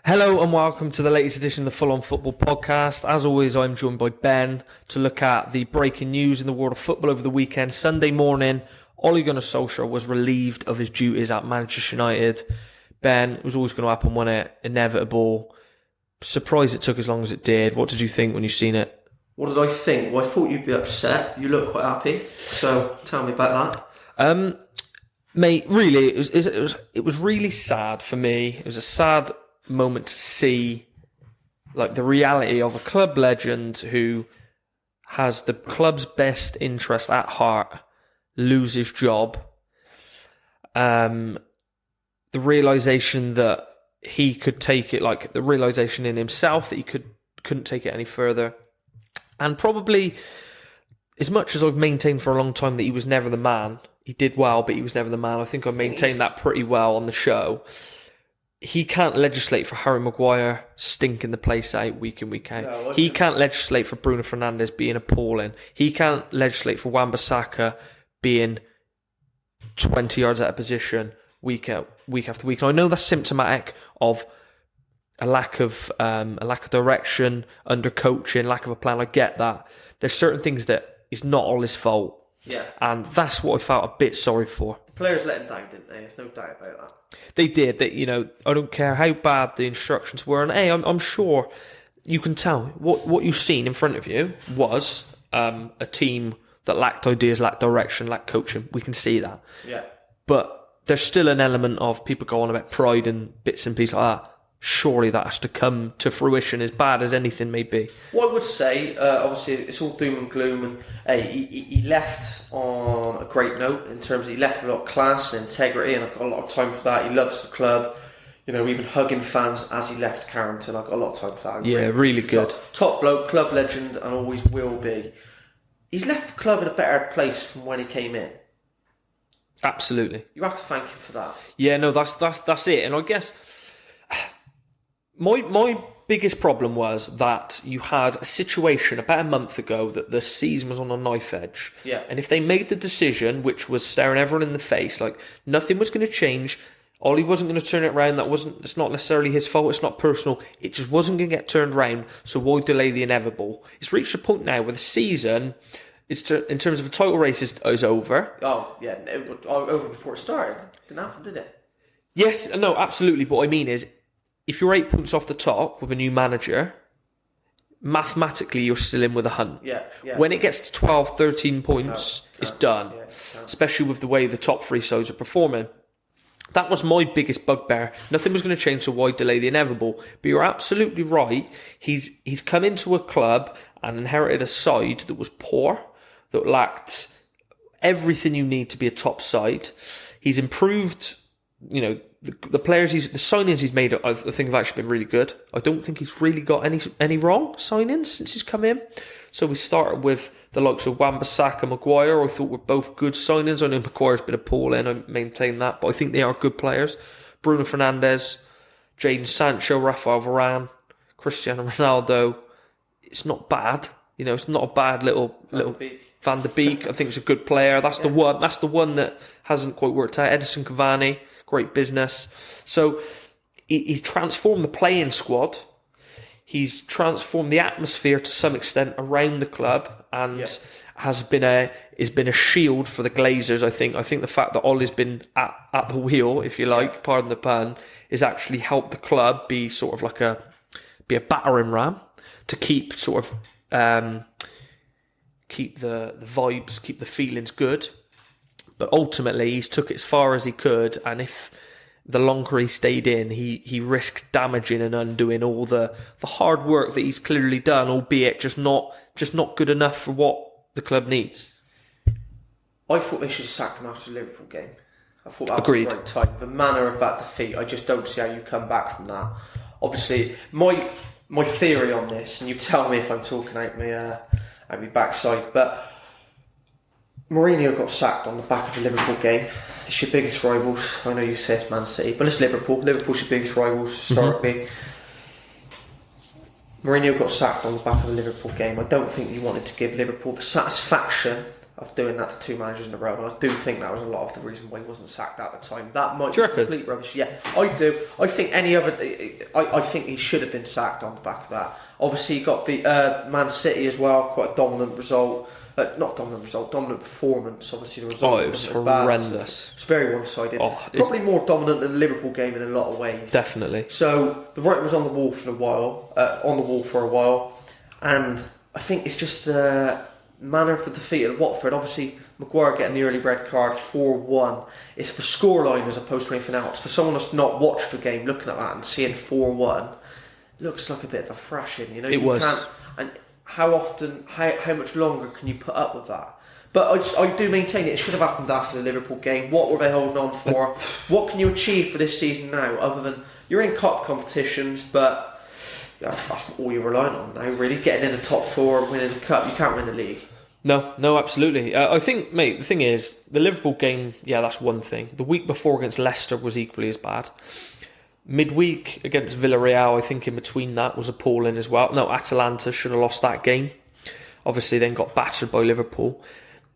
Hello and welcome to the latest edition of the Full On Football podcast. As always, I'm joined by Ben to look at the breaking news in the world of football over the weekend. Sunday morning, Ole Gunnar Solskjaer was relieved of his duties at Manchester United. Ben, it was always going to happen, wasn't it? Inevitable. Surprised it took as long as it did. What did you think when you seen it? What did I think? Well, I thought you'd be upset. You look quite happy. So tell me about that. Mate, really, it was really sad for me. It was a sad moment to see like the reality of a club legend who has the club's best interest at heart lose his job. The realization that he could take it, like the realization in himself that he couldn't take it any further, and probably as much as I've maintained for a long time that he was never the man. He did well, but he was never the man. I think I maintained that pretty well on the show. He can't legislate for Harry Maguire stinking the place out week in, week out. No, he can't legislate for Bruno Fernandes being appalling. He can't legislate for Wan-Bissaka being 20 yards out of position week after week. And I know that's symptomatic of a lack of direction, under coaching, lack of a plan. I get that. There's certain things that is not all his fault. Yeah. And that's what I felt a bit sorry for. The players let him down, didn't they? There's no doubt about that. They did. I don't care how bad the instructions were. And I'm sure you can tell what you've seen in front of you was a team that lacked ideas, lacked direction, lacked coaching. We can see that. Yeah. But there's still an element of people go on about pride and bits and pieces like that. Surely that has to come to fruition, as bad as anything may be. What I would say, obviously, it's all doom and gloom, and he left on a great note in terms of he left with a lot of class and integrity, and I've got a lot of time for that. He loves the club, even hugging fans as he left Carrington. I've got a lot of time for that. Yeah, really good. Top bloke, club legend, and always will be. He's left the club in a better place from when he came in. Absolutely. You have to thank him for that. Yeah, no, that's it, and I guess. My biggest problem was that you had a situation about a month ago that the season was on a knife edge. Yeah. And if they made the decision, which was staring everyone in the face, like nothing was going to change, Ollie wasn't going to turn it around, it's not necessarily his fault, it's not personal, it just wasn't going to get turned around, so why delay the inevitable? It's reached a point now where the season, in terms of a title race, is over. Oh, yeah, it was over before it started. Didn't happen, did it? Yes, no, absolutely, but what I mean is, if you're 8 points off the top with a new manager, mathematically you're still in with a hunt. Yeah. When it gets to 12, 13 points, it's done. Yeah, especially with the way the top three sides are performing. That was my biggest bugbear. Nothing was going to change, so why delay the inevitable? But you're absolutely right. He's come into a club and inherited a side that was poor, that lacked everything you need to be a top side. He's improved, the players, the signings he's made, I think have actually been really good. I don't think he's really got any wrong signings since he's come in. So we started with the likes of Wan-Bissaka and Maguire. I thought were both good signings. I know Maguire's been appalling, I maintain that, but I think they are good players. Bruno Fernandes, Jadon Sancho, Rafael Varane, Cristiano Ronaldo. It's not bad. It's not a bad little Van de Beek. I think it's a good player. That's the one. That's the one that hasn't quite worked out. Edison Cavani. Great business. So he's transformed the playing squad. He's transformed the atmosphere to some extent around the club, and has been a shield for the Glazers. I think the fact that Ollie's been at the wheel, if you like, pardon the pun, is actually helped the club be sort of like a battering ram to keep sort of keep the vibes, keep the feelings good. But ultimately, he's took it as far as he could, and if the longer he stayed in, he risked damaging and undoing all the hard work that he's clearly done, albeit just not good enough for what the club needs. I thought they should have sacked him after the Liverpool game. I thought that Agreed. was the right time. The manner of that defeat, I just don't see how you come back from that. Obviously, my theory on this, and you tell me if I'm talking out my backside, but Mourinho got sacked on the back of a Liverpool game. It's your biggest rivals. I know you say it's Man City, but it's Liverpool. Liverpool's your biggest rivals historically. Mourinho got sacked on the back of a Liverpool game. I don't think he wanted to give Liverpool the satisfaction of doing that to 2 managers in a row, and I do think that was a lot of the reason why he wasn't sacked at the time. That might be complete rubbish. Yeah, I do. I think I think he should have been sacked on the back of that. Obviously, he got the Man City as well, quite a dominant result. Dominant performance. Obviously, the result it was horrendous. It's very one-sided. Probably more dominant than the Liverpool game in a lot of ways. Definitely. So the writing was on the wall for a while, and I think it's just the manner of the defeat at Watford. Obviously, Maguire getting the early red card, 4-1. It's the scoreline as opposed to anything else. For someone that's not watched the game, looking at that and seeing 4-1, looks like a bit of a thrashing. You know, it was. And how often, how much longer can you put up with that? But I do maintain it should have happened after the Liverpool game. What were they holding on for? What can you achieve for this season now, other than you're in cup competitions, but that's all you're relying on now, really. Getting in the top 4 and winning the cup. You can't win the league. No, absolutely. I think, mate, the thing is, the Liverpool game, yeah, that's one thing. The week before against Leicester was equally as bad. Midweek against Villarreal, I think in between that was appalling as well. No, Atalanta should have lost that game. Obviously then got battered by Liverpool.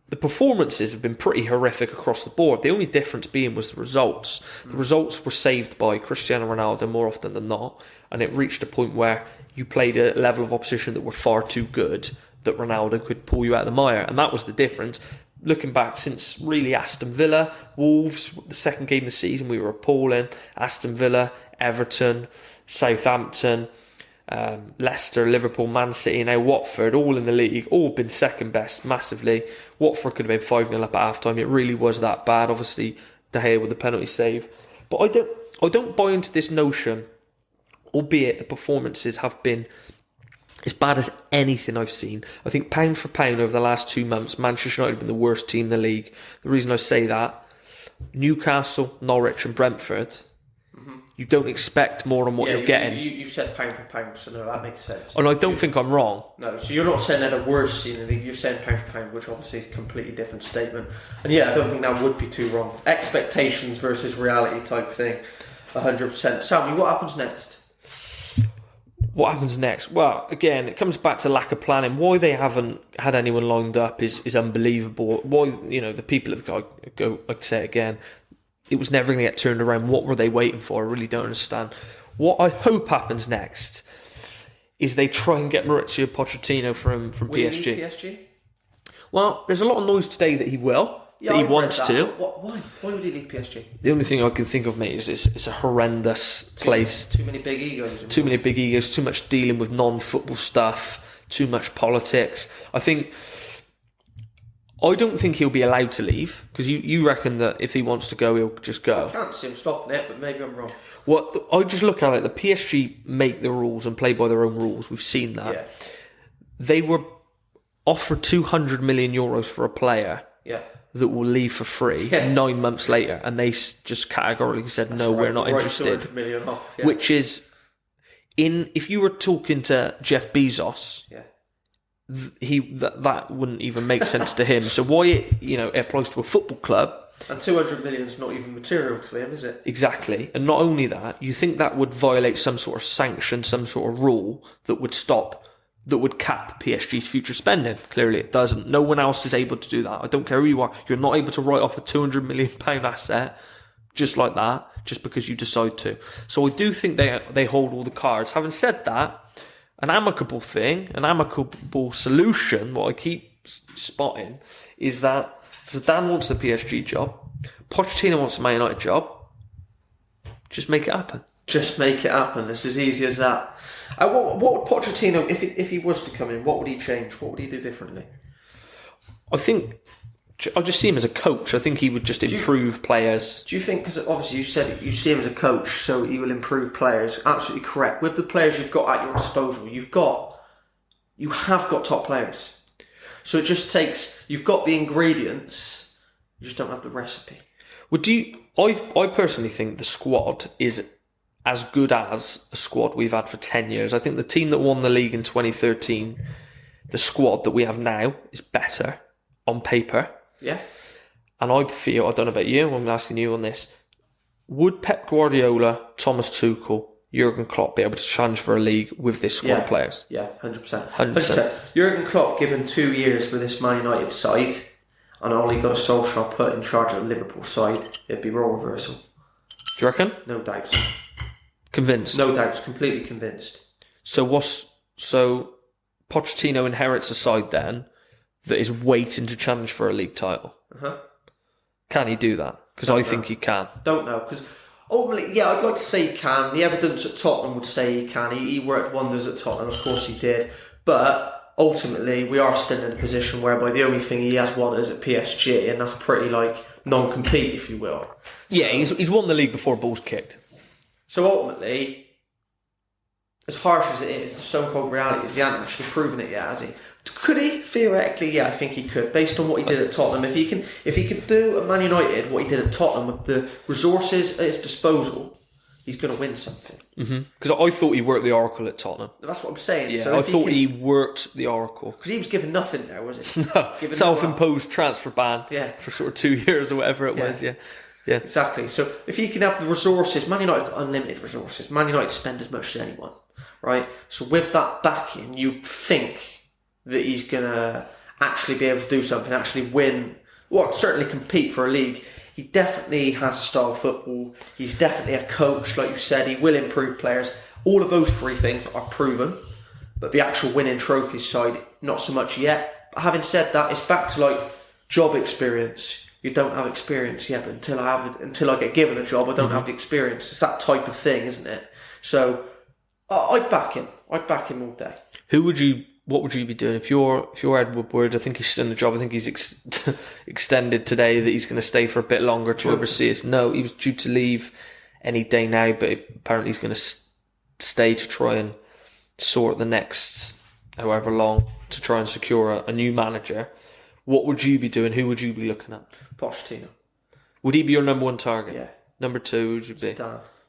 The performances have been pretty horrific across the board. The only difference being was the results. The results were saved by Cristiano Ronaldo more often than not, and it reached a point where you played a level of opposition that were far too good that Ronaldo could pull you out of the mire, and that was the difference. Looking back since really Aston Villa, Wolves, the second game of the season, we were appalling. Aston Villa, Everton, Southampton, Leicester, Liverpool, Man City, now Watford, all in the league, all been second best massively. Watford could have been 5-0 up at half time. It really was that bad. Obviously, De Gea with the penalty save. But I don't buy into this notion, albeit the performances have been as bad as anything I've seen. I think pound for pound over the last 2 months, Manchester United have been the worst team in the league. The reason I say that, Newcastle, Norwich and Brentford, you don't expect more than what you're getting. You said pound for pound, so no, that makes sense. And I don't think I'm wrong. No, so you're not saying they're the worst team in the league, you're saying pound for pound, which obviously is a completely different statement. And yeah, I don't think that would be too wrong. Expectations versus reality type thing, 100%. Sammy, what happens next? What happens next? Well, again, it comes back to lack of planning. Why they haven't had anyone lined up is unbelievable. Why, the people at the go, like I say again, it was never going to get turned around. What were they waiting for? I really don't understand. What I hope happens next is they try and get Mauricio Pochettino from PSG. Will he leave PSG? Well, there's a lot of noise today that he will. That he wants to. Why? Why would he leave PSG? The only thing I can think of, mate, is it's a horrendous place. Too many big egos. Too many big egos. Too much dealing with non-football stuff. Too much politics. I don't think he'll be allowed to leave, because you reckon that if he wants to go, he'll just go. I can't see him stopping it, but maybe I'm wrong. Well, I just look at it. The PSG make the rules and play by their own rules. We've seen that. Yeah. They were offered 200 million euros for a player. Yeah. That will leave for free 9 months later, and they just categorically said, no, we're not interested. 200 million off, yeah. Which is, if you were talking to Jeff Bezos, that wouldn't even make sense to him. So why it applies to a football club? And 200 million is not even material to him, is it? Exactly. And not only that, you think that would violate some sort of sanction, some sort of rule that would cap PSG's future spending. Clearly it doesn't. No one else is able to do that. I don't care who you are. You're not able to write off a £200 million asset just like that, just because you decide to. So I do think they hold all the cards. Having said that, an amicable solution, what I keep spotting, is that Zidane wants the PSG job, Pochettino wants the Man United job. Just make it happen. Just make it happen. It's as easy as that. What would Pochettino, if he was to come in, what would he change? What would he do differently? I just see him as a coach. I think he would just improve players. Do you think, because obviously you said you see him as a coach, so he will improve players. Absolutely correct. With the players you've got at your disposal, you have got top players. So it just takes, you've got the ingredients, you just don't have the recipe. I personally think the squad is as good as a squad we've had for 10 years. I think the team that won the league in 2013, the squad that we have now, is better on paper. Yeah. And I feel, I don't know about you, I'm asking you on this, would Pep Guardiola, Thomas Tuchel, Jurgen Klopp be able to challenge for a league with this squad of players? Yeah, 100%. 100%. Jurgen Klopp, given 2 years with this Man United side, and Ole Gunnar Solskjaer put in charge of the Liverpool side, it'd be role reversal. Do you reckon? No doubts. Convinced? No doubts, completely convinced. So Pochettino inherits a side then that is waiting to challenge for a league title. Uh-huh. Can he do that? Because I think he can. Don't know, because ultimately, yeah, I'd like to say he can. The evidence at Tottenham would say he can. He worked wonders at Tottenham, of course he did. But ultimately, we are still in a position whereby the only thing he has won is at PSG, and that's pretty non-compete, if you will. Yeah, he's won the league before balls kicked. So ultimately, as harsh as it is, the so-called reality is he hasn't actually proven it yet, has he? Could he? Theoretically, yeah, I think he could, based on what he did at Tottenham. If he can do at Man United what he did at Tottenham with the resources at his disposal, he's going to win something. Because I thought he worked the Oracle at Tottenham. That's what I'm saying. Yeah, so I thought he worked the Oracle. Because he was given nothing there, was he? No, self-imposed transfer ban for sort of 2 years or whatever it was, yeah. Exactly. So if he can have the resources, Man United got unlimited resources. Man United spend as much as anyone, right? So with that backing, you'd think that he's going to actually be able to do something, actually win, certainly compete for a league. He definitely has a style of football. He's definitely a coach, like you said. He will improve players. All of those three things are proven. But the actual winning trophies side, not so much yet. But having said that, it's back to job experience. You don't have experience yet, but until I get given a job, I don't have the experience. It's that type of thing, isn't it? So I'd back him. I'd back him all day. What would you be doing if you're Ed Woodward? I think he's still in the job. I think he's extended today that he's going to stay for a bit longer to oversee us. No, he was due to leave any day now, but apparently he's going to stay to try and sort the next however long to try and secure a new manager. What would you be doing? Who would you be looking at? Pochettino. Would he be your number one target? Yeah. Number two, who would you be?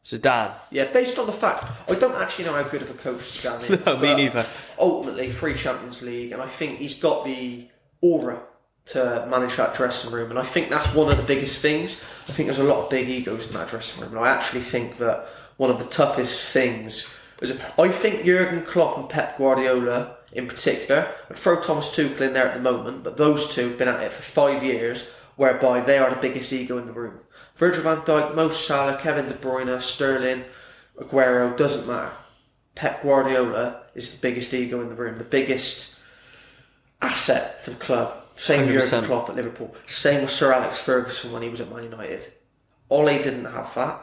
Zidane. Yeah, based on the fact, I don't actually know how good of a coach Zidane is. No, me neither. Ultimately, 3 Champions League, and I think he's got the aura to manage that dressing room, and I think that's one of the biggest things. I think there's a lot of big egos in that dressing room, and I actually think that one of the toughest things is, I think Jurgen Klopp and Pep Guardiola in particular, I'd throw Thomas Tuchel in there at the moment, but those two have been at it for 5 years, whereby they are the biggest ego in the room. Virgil van Dijk, Mo Salah, Kevin De Bruyne, Sterling, Aguero, doesn't matter. Pep Guardiola is the biggest ego in the room, the biggest asset for the club. Same with Jurgen Klopp at Liverpool. Same with Sir Alex Ferguson when he was at Man United. Ole didn't have that.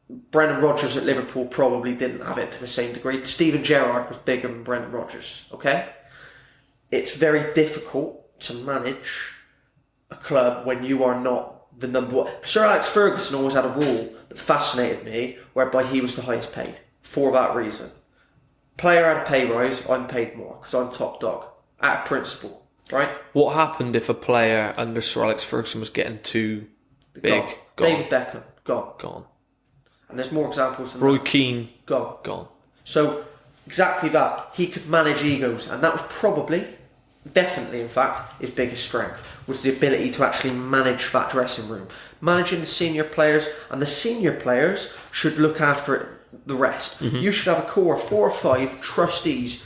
Brendan Rodgers at Liverpool probably didn't have it to the same degree. Steven Gerrard was bigger than Brendan Rodgers, okay? It's very difficult to manage a club when you are not the number one. Sir Alex Ferguson always had a rule that fascinated me, whereby he was the highest paid for that reason. Player had a pay rise, I'm paid more because I'm top dog. Out of principle, right? What happened if a player under Sir Alex Ferguson was getting too big? Gone. David Beckham, gone. Gone. And there's more examples than Roy that. Keane, gone. Gone. So exactly that. He could manage egos, and that was definitely, in fact, his biggest strength, was the ability to actually manage that dressing room. Managing the senior players, and the senior players should look after the rest. You should have a core of 4 or 5 trustees,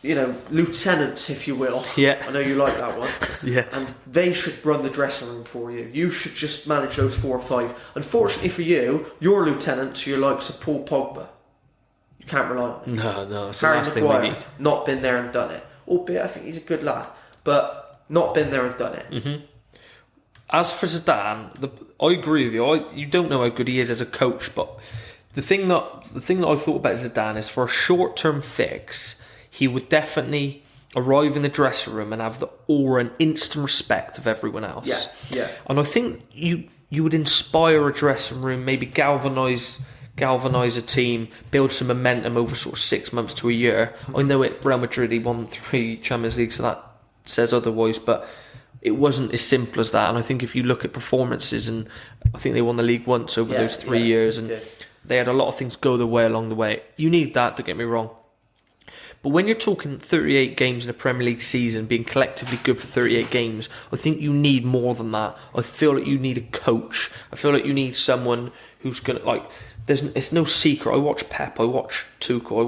lieutenants, if you will. Yeah. I know you like that one. Yeah. And they should run the dressing room for you. You should just manage those 4 or 5. Unfortunately for you, your lieutenants, you're like Sir Paul Pogba. You can't rely on them. No, it's the Harry last thing we Maguire, need. not been there and done it. Albeit I think he's a good lad, but not been there and done it. As for Zidane, I agree with you. You don't know how good he is as a coach, but the thing that I thought about Zidane is, for a short-term fix, he would definitely arrive in the dressing room and have the aura and instant respect of everyone else. Yeah. And I think you would inspire a dressing room, maybe galvanise a team, build some momentum over sort of 6 months to a year. I know at Real Madrid he won 3 Champions Leagues, so that says otherwise, but it wasn't as simple as that. And I think if you look at performances, and I think they won the league once over those 3 years, and they had a lot of things go their way along the way. You need that, don't get me wrong. But when you're talking 38 games in a Premier League season, being collectively good for 38 games, I think you need more than that. I feel like you need a coach. I feel like you need someone who's going to, it's no secret. I watch Pep, I watch Tuchel,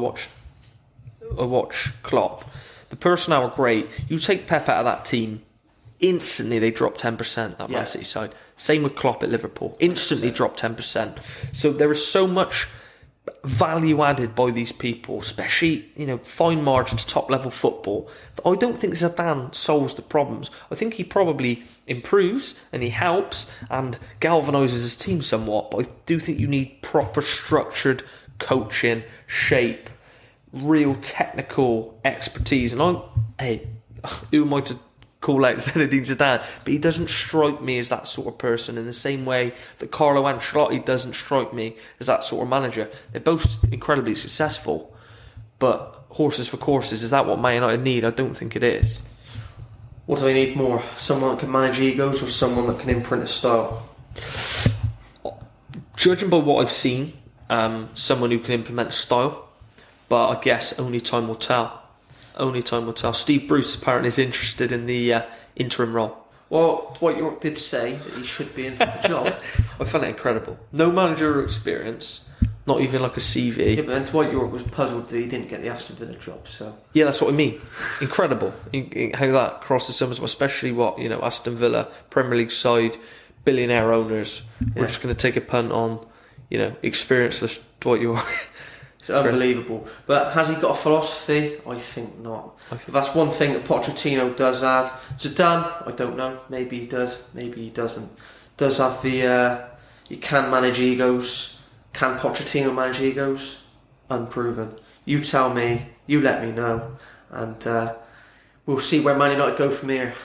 I watch Klopp. The personnel are great. You take Pep out of that team, instantly they dropped 10%, that Man City side. Same with Klopp at Liverpool. Instantly dropped 10%. So there is so much value added by these people, especially, fine margins, top level football. I don't think Zidane solves the problems. I think he probably improves and he helps and galvanises his team somewhat, but I do think you need proper structured coaching, shape, real technical expertise. And who am I to call out Zinedine Zidane? But he doesn't strike me as that sort of person in the same way that Carlo Ancelotti doesn't strike me as that sort of manager. They're both incredibly successful, but horses for courses, is that what Man United need? I don't think it is. What do they need more? Someone that can manage egos or someone that can imprint a style? Judging by what I've seen, someone who can implement style, but I guess only time will tell. Only time will tell. Steve Bruce apparently is interested in the interim role. Well, Dwight York did say that he should be in for the job. I found it incredible. No managerial experience, not even like a CV. Yeah, but then Dwight York was puzzled that he didn't get the Aston Villa job. So yeah, that's what I mean. Incredible how that crosses some, especially Aston Villa, Premier League side, billionaire owners. We're just going to take a punt on, experienceless Dwight York. It's unbelievable. But has he got a philosophy? I think not. That's one thing that Pochettino does have. Zidane, I don't know. Maybe he does. Maybe he doesn't. Does have the... he can manage egos. Can Pochettino manage egos? Unproven. You tell me. You let me know. And we'll see where Man United go from here.